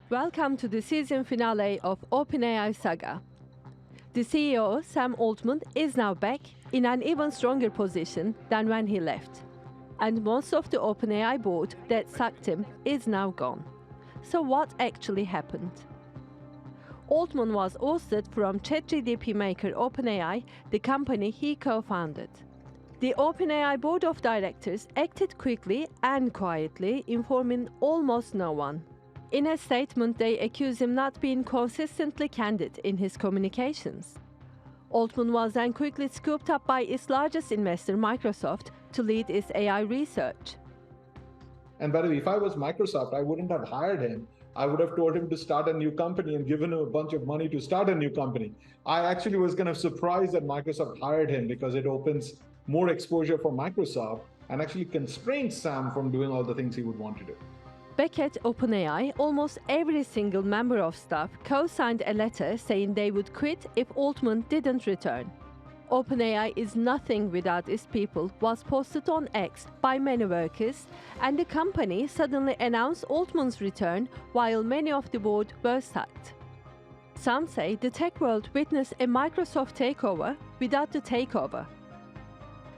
Welcome to the season finale of OpenAI saga. The CEO, Sam Altman, is now back in an even stronger position than when he left. And most of the OpenAI board that sacked him is now gone. So what actually happened? Altman was ousted from ChatGPT maker OpenAI, the company he co-founded. The OpenAI board of directors acted quickly and quietly, informing almost no one. In a statement, they accuse him not being consistently candid in his communications. Altman was then quickly scooped up by its largest investor, Microsoft, to lead its AI research. And by the way, if I was Microsoft, I wouldn't have hired him. I would have told him to start a new company and given him a bunch of money to start a new company. I actually was kind of surprised that Microsoft hired him because it opens more exposure for Microsoft and actually constrains Sam from doing all the things he would want to do. Back at OpenAI, almost every single member of staff co-signed a letter saying they would quit if Altman didn't return. OpenAI is nothing without its people was posted on X by many workers, and the company suddenly announced Altman's return while many of the board were sacked. Some say the tech world witnessed a Microsoft takeover without the takeover.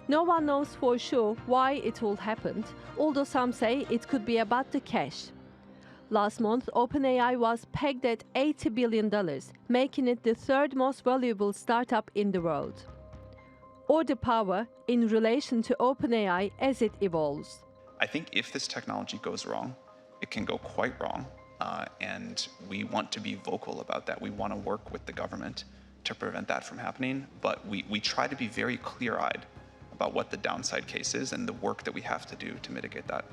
No one knows for sure why it all happened, although some say it could be about the cash. Last month, OpenAI was pegged at $80 billion, making it the third most valuable startup in the world. Or the power in relation to OpenAI as it evolves. I think if this technology goes wrong, it can go quite wrong, and we want to be vocal about that. We want to work with the government to prevent that from happening, but we try to be very clear-eyed about what the downside case is and the work that we have to do to mitigate that.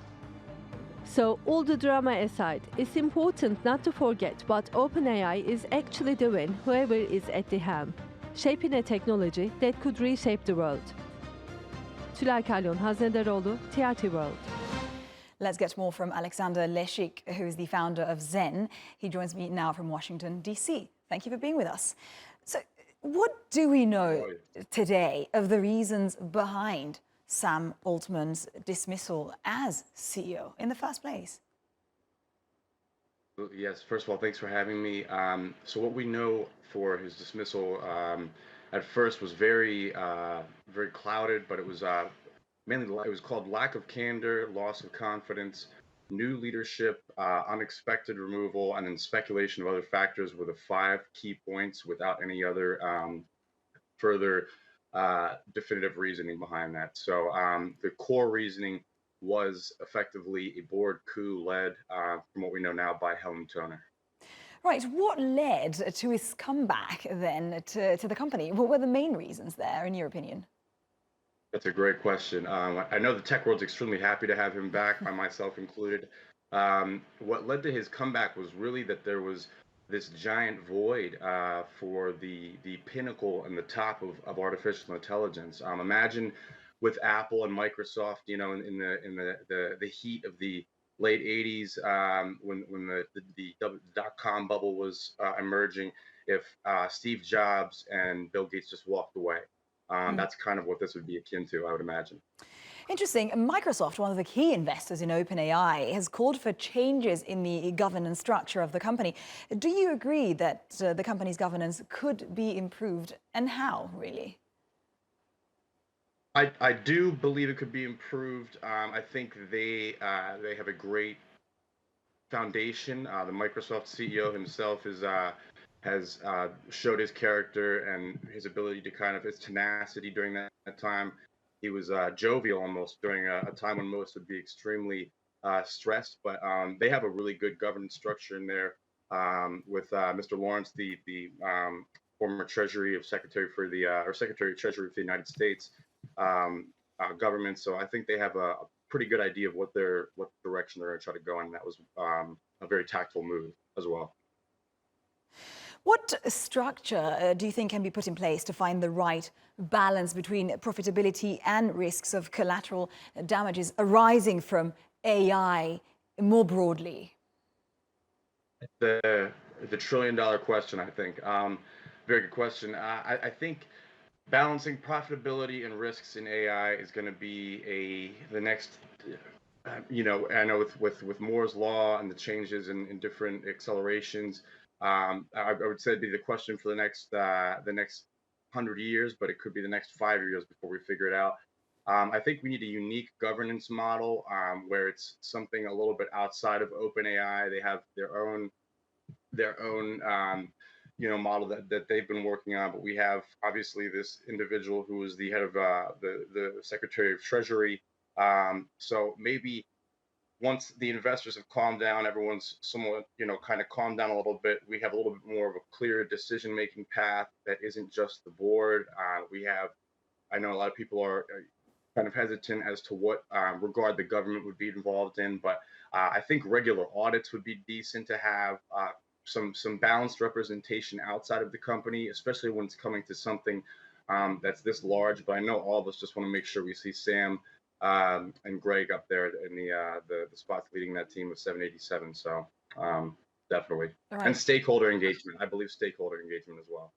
So, all the drama aside, it's important not to forget what OpenAI is actually doing, whoever is at the helm, shaping a technology that could reshape the world. Tulay, Kalyon, Haznedaroglu, TRTWorld. Let's get more from Alexander Leshik, who is the founder of Zen. He joins me now from Washington, D.C. Thank you for being with us. So, what do we know today of the reasons behind Sam Altman's dismissal as CEO in the first place? Yes, first of all, thanks for having me. So what we know for his dismissal at first was very clouded, but it was mainly it was called lack of candor, loss of confidence, new leadership, unexpected removal, and then speculation of other factors were the 5 key points without any other further definitive reasoning behind that. So the core reasoning was effectively a board coup led, from what we know now, by Helen Toner. Right. What led to his comeback then to the company? What were the main reasons there, in your opinion? That's a great question. I know the tech world's extremely happy to have him back, myself included. What led to his comeback was really that there was this giant void for the pinnacle and the top of artificial intelligence. Imagine with Apple and Microsoft, you know, in the heat of the late 80s, when the dot-com bubble was emerging, if Steve Jobs and Bill Gates just walked away. That's kind of what this would be akin to, I would imagine. Interesting. Microsoft, one of the key investors in OpenAI, has called for changes in the governance structure of the company. Do you agree that the company's governance could be improved, and how, really? I do believe it could be improved. I think they have a great foundation. The Microsoft CEO himself has showed his character and his ability to his tenacity during that time. He was jovial almost during a time when most would be extremely stressed, but they have a really good governance structure in there with Mr. Lawrence, the former Secretary of Treasury for the United States government. So I think they have a pretty good idea of what direction they're going to try to go in. That was a very tactful move as well. What structure do you think can be put in place to find the right balance between profitability and risks of collateral damages arising from AI more broadly? The trillion-dollar question, I think. Very good question. I think balancing profitability and risks in AI is going to be the next I know with Moore's law and the changes in different accelerations, I would say it'd be the question for the next 100 years, but it could be the next 5 years before we figure it out. I think we need a unique governance model where it's something a little bit outside of OpenAI. They have their own model that they've been working on, but we have obviously this individual who is the head of the Secretary of Treasury. So maybe once the investors have calmed down, everyone's somewhat, kind of calmed down a little bit. We have a little bit more of a clear decision-making path that isn't just the board. I know a lot of people are kind of hesitant as to what regard the government would be involved in, but I think regular audits would be decent to have. Some balanced representation outside of the company, especially when it's coming to something that's this large. But I know all of us just want to make sure we see Sam and Greg up there in the spots leading that team with 787. So definitely. All right. And stakeholder engagement. I believe stakeholder engagement as well.